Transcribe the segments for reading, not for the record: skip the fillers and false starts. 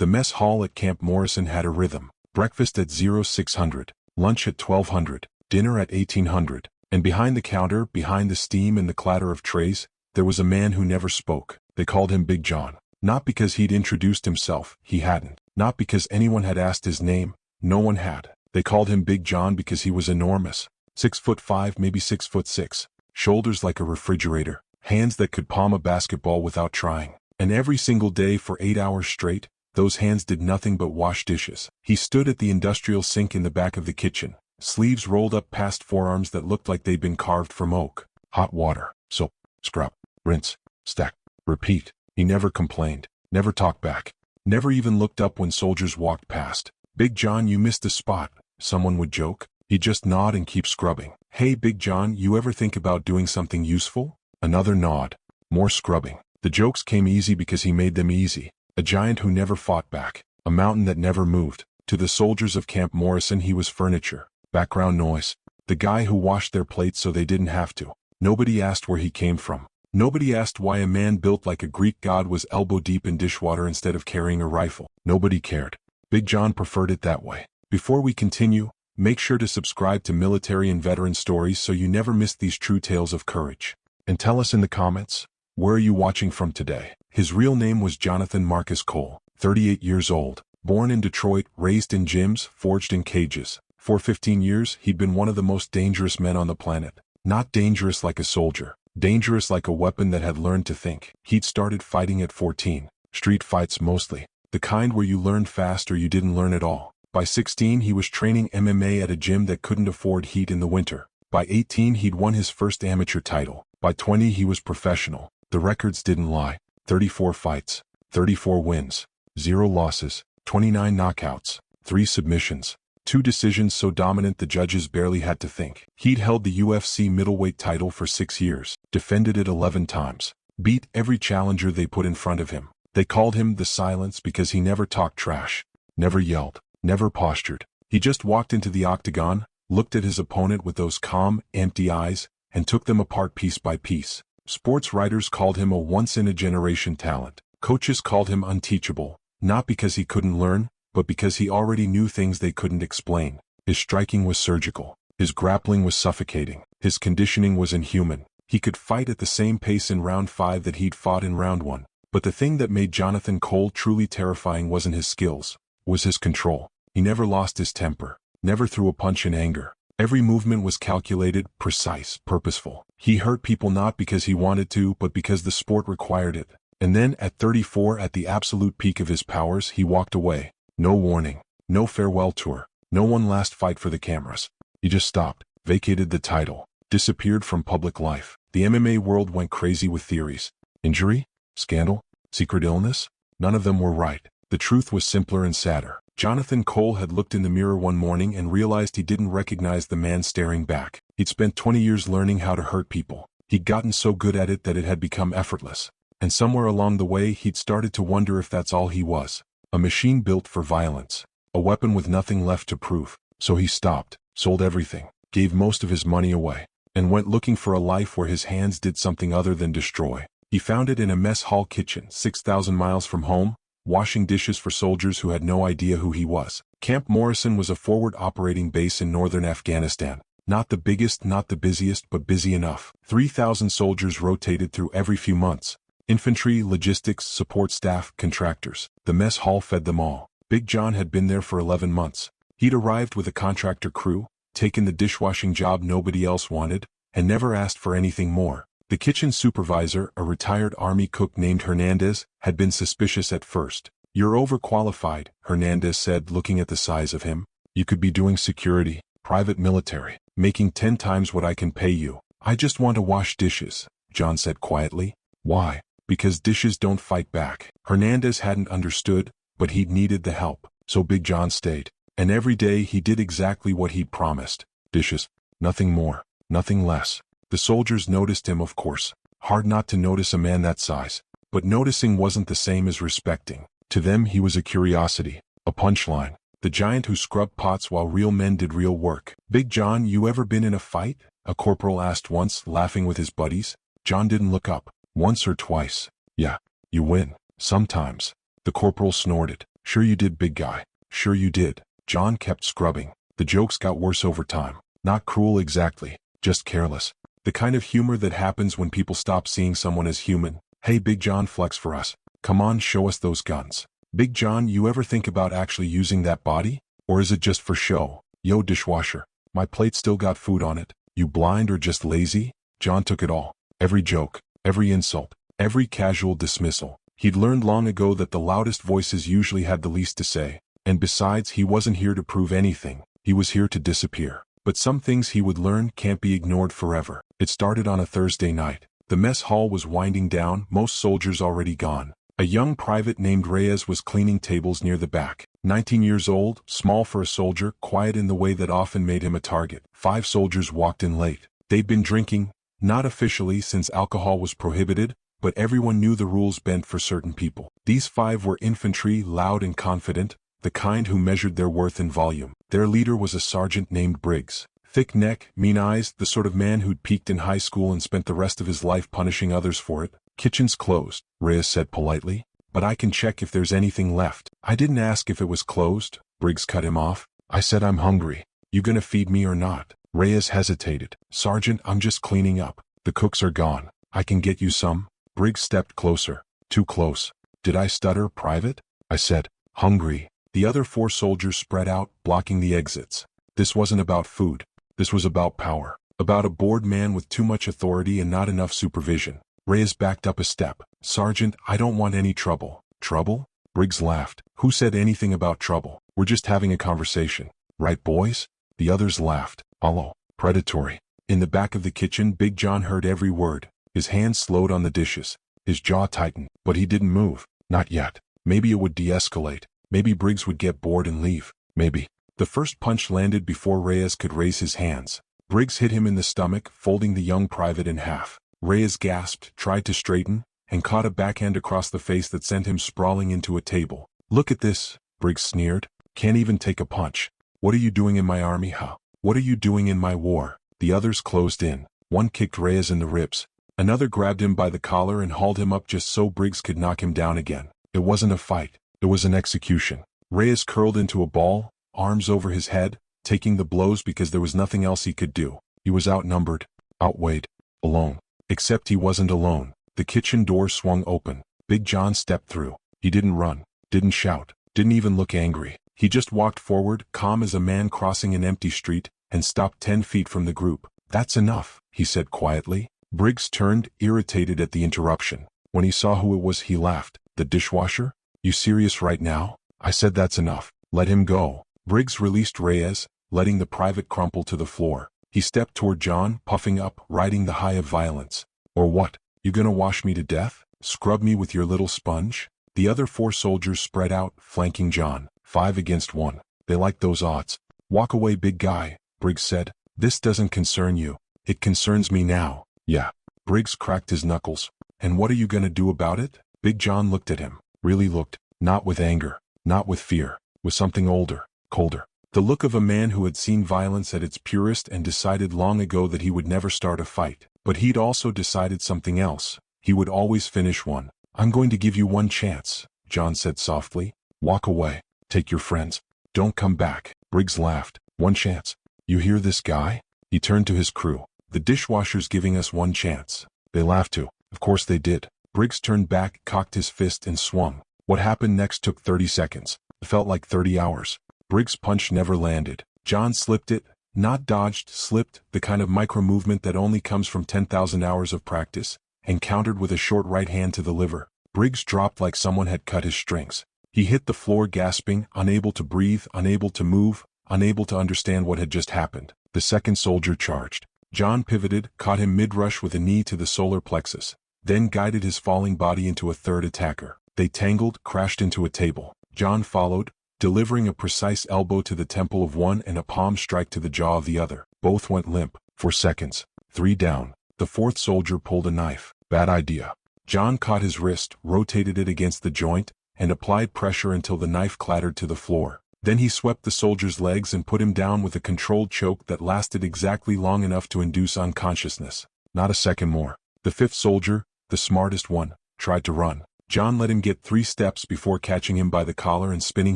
The mess hall at Camp Morrison had a rhythm. Breakfast at 0600, lunch at 1200, dinner at 1800, and behind the counter, behind the steam and the clatter of trays, there was a man who never spoke. They called him Big John. Not because he'd introduced himself, he hadn't. Not because anyone had asked his name, no one had. They called him Big John because he was enormous. 6'5", maybe 6'6", shoulders like a refrigerator, hands that could palm a basketball without trying. And every single day for 8 hours straight, those hands did nothing but wash dishes. He stood at the industrial sink in the back of the kitchen, sleeves rolled up past forearms that looked like they'd been carved from oak. Hot water, soap, scrub, rinse, stack, repeat. He never complained, never talked back, never even looked up when soldiers walked past. Big John, you missed the spot, someone would joke. He'd just nod and keep scrubbing. Hey Big John, you ever think about doing something useful? Another nod. More scrubbing. The jokes came easy because he made them easy. A giant who never fought back. A mountain that never moved. To the soldiers of Camp Morrison he was furniture. Background noise. The guy who washed their plates so they didn't have to. Nobody asked where he came from. Nobody asked why a man built like a Greek god was elbow deep in dishwater instead of carrying a rifle. Nobody cared. Big John preferred it that way. Before we continue, make sure to subscribe to Military and Veteran Stories so you never miss these true tales of courage. And tell us in the comments, where are you watching from today? His real name was Jonathan Marcus Cole, 38 years old, born in Detroit, raised in gyms, forged in cages. For 15 years, he'd been one of the most dangerous men on the planet. Not dangerous like a soldier, dangerous like a weapon that had learned to think. He'd started fighting at 14, street fights mostly, the kind where you learned fast or you didn't learn at all. By 16 he was training MMA at a gym that couldn't afford heat in the winter. By 18 he'd won his first amateur title. By 20 he was professional. The records didn't lie. 34 fights, 34 wins, 0 losses, 29 knockouts, 3 submissions, 2 decisions so dominant the judges barely had to think. He'd held the UFC Middleweight title for 6 years, defended it 11 times, beat every challenger they put in front of him. They called him the Silence because he never talked trash, never yelled, never postured. He just walked into the octagon, looked at his opponent with those calm, empty eyes, and took them apart piece by piece. Sports writers called him a once-in-a-generation talent. Coaches called him unteachable, not because he couldn't learn, but because he already knew things they couldn't explain. His striking was surgical. His grappling was suffocating. His conditioning was inhuman. He could fight at the same pace in round 5 that he'd fought in round 1. But the thing that made Jonathan Cole truly terrifying wasn't his skills, was his control. He never lost his temper, never threw a punch in anger. Every movement was calculated, precise, purposeful. He hurt people not because he wanted to, but because the sport required it. And then, at 34, at the absolute peak of his powers, he walked away. No warning, no farewell tour, no one last fight for the cameras. He just stopped, vacated the title, disappeared from public life. The MMA world went crazy with theories. Injury? Scandal? Secret illness? None of them were right. The truth was simpler and sadder. Jonathan Cole had looked in the mirror one morning and realized he didn't recognize the man staring back. He'd spent 20 years learning how to hurt people. He'd gotten so good at it that it had become effortless. And somewhere along the way he'd started to wonder if that's all he was. A machine built for violence. A weapon with nothing left to prove. So he stopped, sold everything, gave most of his money away, and went looking for a life where his hands did something other than destroy. He found it in a mess hall kitchen 6,000 miles from home, washing dishes for soldiers who had no idea who he was. Camp Morrison was a forward operating base in northern Afghanistan. Not the biggest, not the busiest, but busy enough. 3,000 soldiers rotated through every few months. Infantry, logistics, support staff, contractors. The mess hall fed them all. Big John had been there for 11 months. He'd arrived with a contractor crew, taken the dishwashing job nobody else wanted, and never asked for anything more. The kitchen supervisor, a retired Army cook named Hernandez, had been suspicious at first. "You're overqualified," Hernandez said, looking at the size of him. "You could be doing security, private military, making 10 times what I can pay you." "I just want to wash dishes," John said quietly. "Why?" "Because dishes don't fight back." Hernandez hadn't understood, but he'd needed the help, so Big John stayed. And every day he did exactly what he'd promised. Dishes. Nothing more, nothing less. The soldiers noticed him, of course. Hard not to notice a man that size. But noticing wasn't the same as respecting. To them he was a curiosity, a punchline. The giant who scrubbed pots while real men did real work. "Big John, you ever been in a fight?" a corporal asked once, laughing with his buddies. John didn't look up. "Once or twice." "Yeah, you win." "Sometimes." The corporal snorted. Sure you did, big guy. Sure you did. John kept scrubbing. The jokes got worse over time. Not cruel exactly, just careless. The kind of humor that happens when people stop seeing someone as human. Hey Big John, flex for us. Come on, show us those guns. Big John, you ever think about actually using that body? Or is it just for show? Yo Dishwasher, my plate still got food on it. You blind or just lazy? John took it all. Every joke, every insult, every casual dismissal. He'd learned long ago that the loudest voices usually had the least to say. And besides, he wasn't here to prove anything. He was here to disappear. But some things he would learn can't be ignored forever. It started on a Thursday night. The mess hall was winding down, most soldiers already gone. A young private named Reyes was cleaning tables near the back. 19 years old, small for a soldier, quiet in the way that often made him a target. 5 soldiers walked in late. They'd been drinking, not officially since alcohol was prohibited, but everyone knew the rules bent for certain people. These 5 were infantry, loud and confident, the kind who measured their worth in volume. Their leader was a sergeant named Briggs. Thick neck, mean eyes, the sort of man who'd peaked in high school and spent the rest of his life punishing others for it. Kitchen's closed, Reyes said politely, but I can check if there's anything left. I didn't ask if it was closed, Briggs cut him off. I said I'm hungry. You gonna feed me or not? Reyes hesitated. Sergeant, I'm just cleaning up. The cooks are gone. I can get you some. Briggs stepped closer. Too close. Did I stutter, Private? I said, hungry. The other 4 soldiers spread out, blocking the exits. This wasn't about food. This was about power. About a bored man with too much authority and not enough supervision. Reyes backed up a step. Sergeant, I don't want any trouble. Trouble? Briggs laughed. Who said anything about trouble? We're just having a conversation. Right, boys? The others laughed. Hollow. Predatory. In the back of the kitchen, Big John heard every word. His hands slowed on the dishes. His jaw tightened, but he didn't move. Not yet. Maybe it would de-escalate. Maybe Briggs would get bored and leave. Maybe. The first punch landed before Reyes could raise his hands. Briggs hit him in the stomach, folding the young private in half. Reyes gasped, tried to straighten, and caught a backhand across the face that sent him sprawling into a table. Look at this, Briggs sneered. Can't even take a punch. What are you doing in my army, huh? What are you doing in my war? The others closed in. One kicked Reyes in the ribs. Another grabbed him by the collar and hauled him up just so Briggs could knock him down again. It wasn't a fight. It was an execution. Reyes curled into a ball, arms over his head, taking the blows because there was nothing else he could do. He was outnumbered, outweighed, alone. Except he wasn't alone. The kitchen door swung open. Big John stepped through. He didn't run, didn't shout, didn't even look angry. He just walked forward, calm as a man crossing an empty street, and stopped 10 feet from the group. That's enough, he said quietly. Briggs turned, irritated at the interruption. When he saw who it was, he laughed. The dishwasher? You serious right now? I said that's enough. Let him go. Briggs released Reyes, letting the private crumple to the floor. He stepped toward John, puffing up, riding the high of violence. Or what? You gonna wash me to death? Scrub me with your little sponge? The other 4 soldiers spread out, flanking John. 5 against 1. They liked those odds. Walk away, big guy, Briggs said. This doesn't concern you. It concerns me now. Yeah. Briggs cracked his knuckles. And what are you gonna do about it? Big John looked at him. Really looked. Not with anger. Not with fear. With something older. Colder. The look of a man who had seen violence at its purest and decided long ago that he would never start a fight. But he'd also decided something else. He would always finish one. I'm going to give you one chance, John said softly. Walk away. Take your friends. Don't come back. Briggs laughed. One chance. You hear this guy? He turned to his crew. The dishwasher's giving us one chance. They laughed too. Of course they did. Briggs turned back, cocked his fist and swung. What happened next took 30 seconds. It felt like 30 hours. Briggs' punch never landed. John slipped it. Not dodged, slipped, the kind of micro-movement that only comes from 10,000 hours of practice, and countered with a short right hand to the liver. Briggs dropped like someone had cut his strings. He hit the floor gasping, unable to breathe, unable to move, unable to understand what had just happened. The second soldier charged. John pivoted, caught him mid-rush with a knee to the solar plexus, then guided his falling body into a third attacker. They tangled, crashed into a table. John followed, delivering a precise elbow to the temple of one and a palm strike to the jaw of the other. Both went limp. For seconds. 3 down. The 4th soldier pulled a knife. Bad idea. John caught his wrist, rotated it against the joint, and applied pressure until the knife clattered to the floor. Then he swept the soldier's legs and put him down with a controlled choke that lasted exactly long enough to induce unconsciousness. Not a second more. The 5th soldier, the smartest one, tried to run. John let him get 3 steps before catching him by the collar and spinning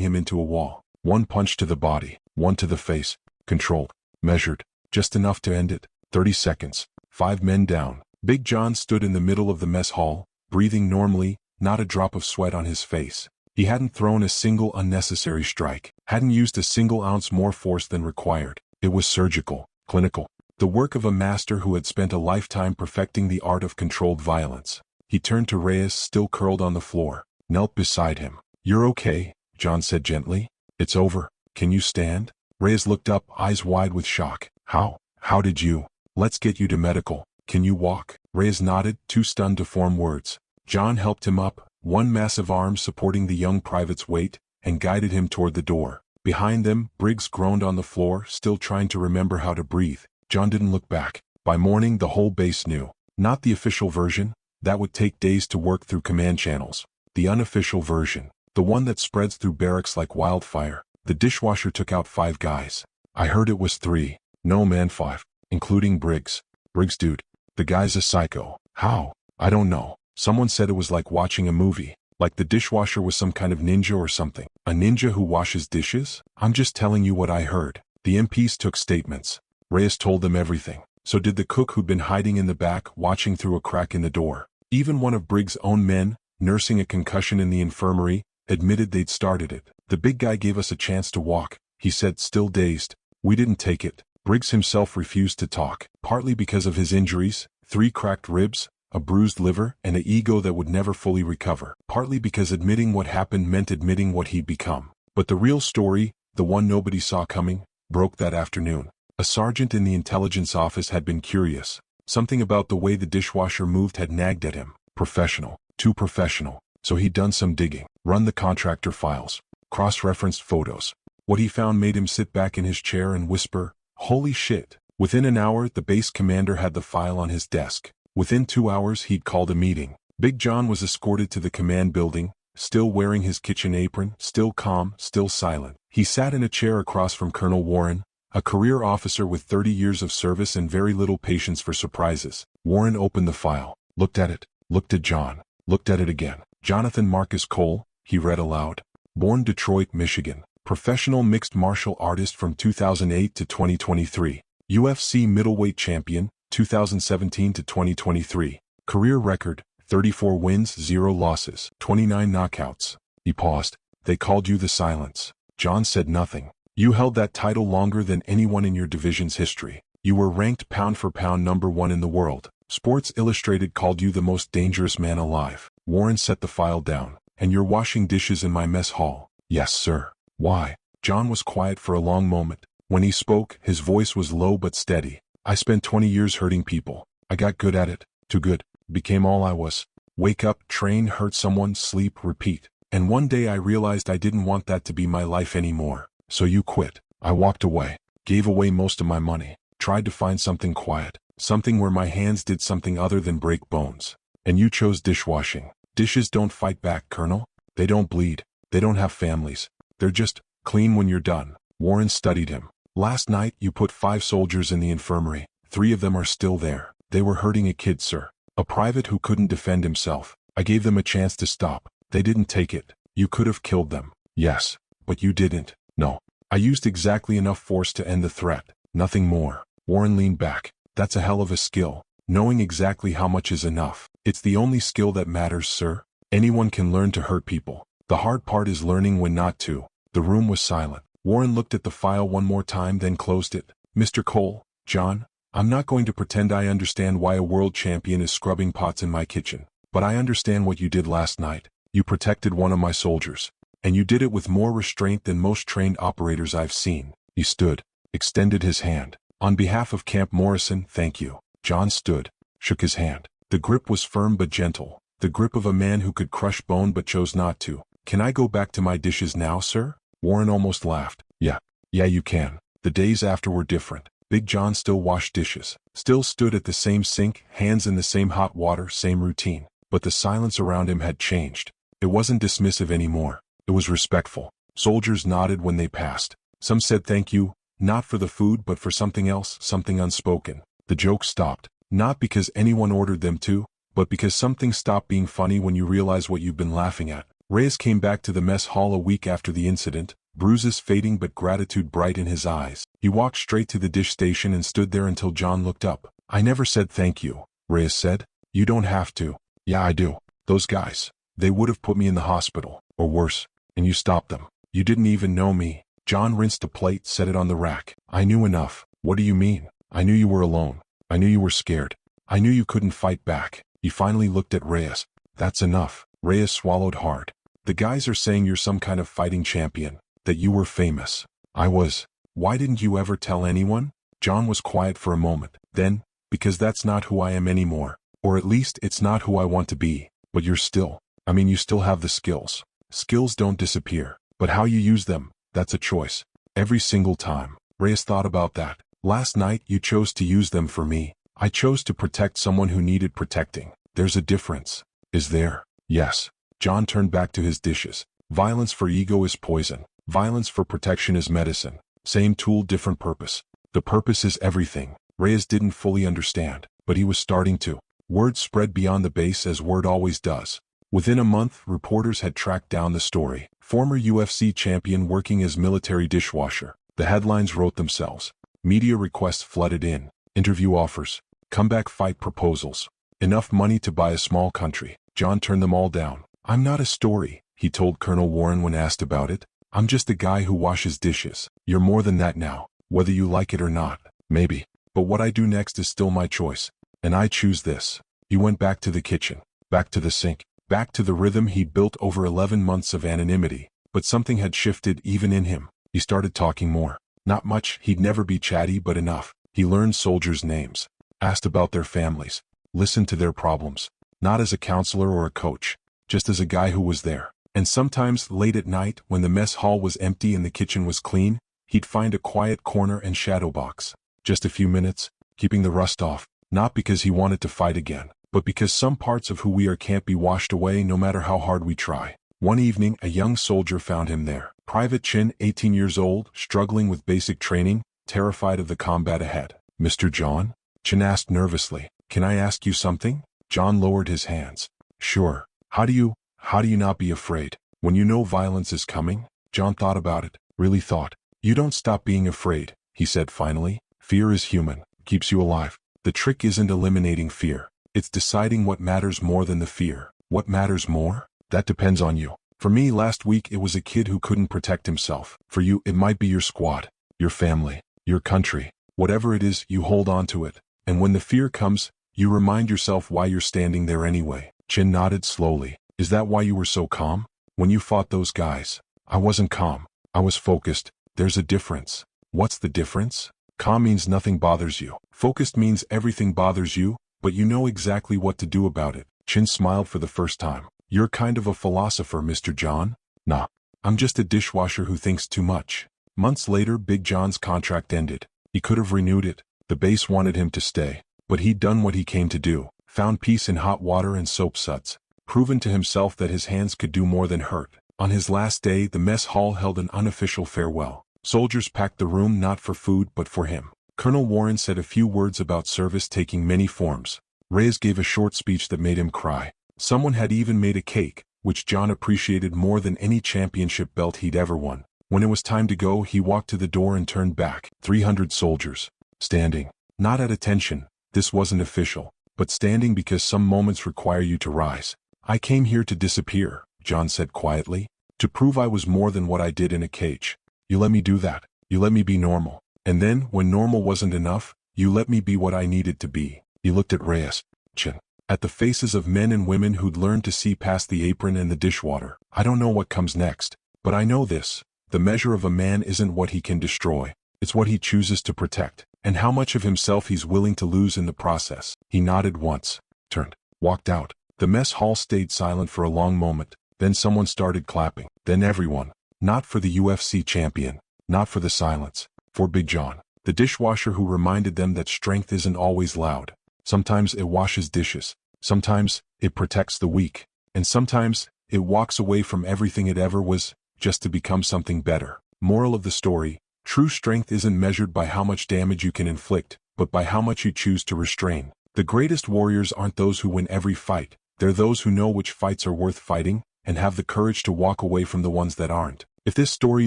him into a wall. 1 punch to the body, 1 to the face. Controlled. Measured. Just enough to end it. 30 seconds. 5 men down. Big John stood in the middle of the mess hall, breathing normally, not a drop of sweat on his face. He hadn't thrown a single unnecessary strike, hadn't used a single ounce more force than required. It was surgical, clinical. The work of a master who had spent a lifetime perfecting the art of controlled violence. He turned to Reyes, still curled on the floor, knelt beside him. "You're okay," John said gently. "It's over. Can you stand?" Reyes looked up, eyes wide with shock. How did you? "Let's get you to medical. Can you walk?" Reyes nodded, too stunned to form words. John helped him up, one massive arm supporting the young private's weight, and guided him toward the door. Behind them, Briggs groaned on the floor, still trying to remember how to breathe. John didn't look back. By morning, the whole base knew. Not the official version. That would take days to work through command channels. The unofficial version. The one that spreads through barracks like wildfire. The dishwasher took out 5 guys. "I heard it was 3. No man, 5. Including Briggs." "Briggs, dude. The guy's a psycho." "How?" "I don't know. Someone said it was like watching a movie. Like the dishwasher was some kind of ninja or something." "A ninja who washes dishes?" "I'm just telling you what I heard." The MPs took statements. Reyes told them everything. So did the cook who'd been hiding in the back, watching through a crack in the door. Even one of Briggs' own men, nursing a concussion in the infirmary, admitted they'd started it. "The big guy gave us a chance to walk," he said, still dazed. "We didn't take it." Briggs himself refused to talk, partly because of his injuries, 3 cracked ribs, a bruised liver, and an ego that would never fully recover. Partly because admitting what happened meant admitting what he'd become. But the real story, the one nobody saw coming, broke that afternoon. A sergeant in the intelligence office had been curious. Something about the way the dishwasher moved had nagged at him. Professional. Too professional. So he'd done some digging, run the contractor files, cross-referenced photos. What he found made him sit back in his chair and whisper, "Holy shit." Within an hour, the base commander had the file on his desk. Within 2 hours, he'd called a meeting. Big John was escorted to the command building, still wearing his kitchen apron, still calm, still silent. He sat in a chair across from Colonel Warren, a career officer with 30 years of service and very little patience for surprises. Warren opened the file, looked at it, looked at John, looked at it again. "Jonathan Marcus Cole," he read aloud. "Born Detroit, Michigan. Professional mixed martial artist from 2008 to 2023. UFC Middleweight Champion, 2017 to 2023. Career record, 34 wins, 0 losses, 29 knockouts." He paused. "They called you the Silence." John said nothing. "You held that title longer than anyone in your division's history. You were ranked pound for pound #1 in the world. Sports Illustrated called you the most dangerous man alive." Warren set the file down. "And you're washing dishes in my mess hall." "Yes, sir." "Why?" John was quiet for a long moment. When he spoke, his voice was low but steady. "I spent 20 years hurting people. I got good at it. Too good. Became all I was. Wake up, train, hurt someone, sleep, repeat. And one day I realized I didn't want that to be my life anymore. So you quit." "I walked away. Gave away most of my money. Tried to find something quiet. Something where my hands did something other than break bones. And you chose dishwashing." "Dishes don't fight back, Colonel. They don't bleed. They don't have families. They're just clean when you're done." Warren studied him. "Last night you put 5 soldiers in the infirmary. 3 of them are still there. They were hurting a kid, sir. A private who couldn't defend himself. I gave them a chance to stop. They didn't take it. You could have killed them." "Yes, but you didn't." "No. I used exactly enough force to end the threat. Nothing more." Warren leaned back. "That's a hell of a skill. Knowing exactly how much is enough. It's the only skill that matters, sir. Anyone can learn to hurt people. The hard part is learning when not to." The room was silent. Warren looked at the file one more time, then closed it. "Mr. Cole, John, I'm not going to pretend I understand why a world champion is scrubbing pots in my kitchen. But I understand what you did last night. You protected one of my soldiers. And you did it with more restraint than most trained operators I've seen." He stood, extended his hand. "On behalf of Camp Morrison, thank you." John stood, shook his hand. The grip was firm but gentle. The grip of a man who could crush bone but chose not to. "Can I go back to my dishes now, sir?" Warren almost laughed. Yeah, you can." The days after were different. Big John still washed dishes, still stood at the same sink, hands in the same hot water, same routine. But the silence around him had changed. It wasn't dismissive anymore. It was respectful. Soldiers nodded when they passed. Some said thank you, not for the food but for something else, something unspoken. The joke stopped, not because anyone ordered them to, but because something stopped being funny when you realize what you've been laughing at. Reyes came back to the mess hall a week after the incident, bruises fading but gratitude bright in his eyes. He walked straight to the dish station and stood there until John looked up. "I never said thank you," Reyes said. "You don't have to." "Yeah, I do. Those guys. They would have put me in the hospital, or worse, and you stopped them. You didn't even know me." John rinsed a plate, set it on the rack. "I knew enough." "What do you mean?" "I knew you were alone. I knew you were scared. I knew you couldn't fight back." He finally looked at Reyes. "That's enough." Reyes swallowed hard. "The guys are saying you're some kind of fighting champion, that you were famous." "I was." "Why didn't you ever tell anyone?" John was quiet for a moment. Then, "Because that's not who I am anymore. Or at least it's not who I want to be. But you're still. You still have the skills. Skills don't disappear. But how you use them, that's a choice. Every single time." Reyes thought about that. "Last night you chose to use them for me. I chose to protect someone who needed protecting. There's a difference." "Is there?" "Yes." John turned back to his dishes. "Violence for ego is poison. Violence for protection is medicine. Same tool, different purpose. The purpose is everything." Reyes didn't fully understand, but he was starting to. Word spread beyond the base as word always does. Within a month, reporters had tracked down the story. Former UFC champion working as military dishwasher. The headlines wrote themselves. Media requests flooded in. Interview offers. Comeback fight proposals. Enough money to buy a small country. John turned them all down. "I'm not a story," he told Colonel Warren when asked about it. "I'm just a guy who washes dishes." "You're more than that now, whether you like it or not." "Maybe. But what I do next is still my choice. And I choose this." He went back to the kitchen. Back to the sink. Back to the rhythm he'd built over 11 months of anonymity. But something had shifted even in him. He started talking more. Not much, he'd never be chatty, but enough. He learned soldiers' names. Asked about their families. Listened to their problems. Not as a counselor or a coach. Just as a guy who was there. And sometimes, late at night, when the mess hall was empty and the kitchen was clean, he'd find a quiet corner and shadow box. Just a few minutes, keeping the rust off. Not because he wanted to fight again, but because some parts of who we are can't be washed away no matter how hard we try. One evening, a young soldier found him there. Private Chin, 18 years old, struggling with basic training, terrified of the combat ahead. "Mr. John?" Chin asked nervously. "Can I ask you something?" John lowered his hands. "Sure. How do you not be afraid when you know violence is coming?" John thought about it, really thought. "You don't stop being afraid," he said finally. "Fear is human, keeps you alive. The trick isn't eliminating fear. It's deciding what matters more than the fear." "What matters more?" "That depends on you. For me, last week it was a kid who couldn't protect himself. For you, it might be your squad, your family, your country. Whatever it is, you hold on to it. And when the fear comes, you remind yourself why you're standing there anyway." Chin nodded slowly. "Is that why you were so calm? When you fought those guys?" "I wasn't calm. I was focused. There's a difference." "What's the difference?" "Calm means nothing bothers you. Focused means everything bothers you, but you know exactly what to do about it." Chin smiled for the first time. "You're kind of a philosopher, Mr. John." "Nah. I'm just a dishwasher who thinks too much." Months later, Big John's contract ended. He could have renewed it. The base wanted him to stay. But he'd done what he came to do. Found peace in hot water and soap suds. Proven to himself that his hands could do more than hurt. On his last day, the mess hall held an unofficial farewell. Soldiers packed the room not for food but for him. Colonel Warren said a few words about service taking many forms. Reyes gave a short speech that made him cry. Someone had even made a cake, which John appreciated more than any championship belt he'd ever won. When it was time to go, he walked to the door and turned back. 300 soldiers. Standing. Not at attention. This wasn't official. But standing because some moments require you to rise. "I came here to disappear," John said quietly. "To prove I was more than what I did in a cage. You let me do that. You let me be normal. And then, when normal wasn't enough, you let me be what I needed to be." He looked at Reyes. Chin. At the faces of men and women who'd learned to see past the apron and the dishwater. "I don't know what comes next. But I know this. The measure of a man isn't what he can destroy. It's what he chooses to protect. And how much of himself he's willing to lose in the process." He nodded once. Turned. Walked out. The mess hall stayed silent for a long moment. Then someone started clapping. Then everyone. Not for the UFC champion. Not for the silence. For Big John. The dishwasher who reminded them that strength isn't always loud. Sometimes it washes dishes. Sometimes it protects the weak. And sometimes it walks away from everything it ever was, just to become something better. Moral of the story: true strength isn't measured by how much damage you can inflict, but by how much you choose to restrain. The greatest warriors aren't those who win every fight, they're those who know which fights are worth fighting, and have the courage to walk away from the ones that aren't. If this story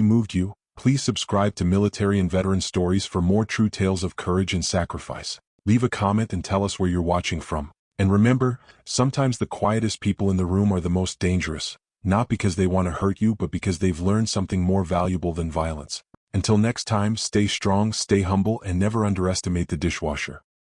moved you, please subscribe to Military and Veteran Stories for more true tales of courage and sacrifice. Leave a comment and tell us where you're watching from. And remember, sometimes the quietest people in the room are the most dangerous, not because they want to hurt you but because they've learned something more valuable than violence. Until next time, stay strong, stay humble, and never underestimate the dishwasher.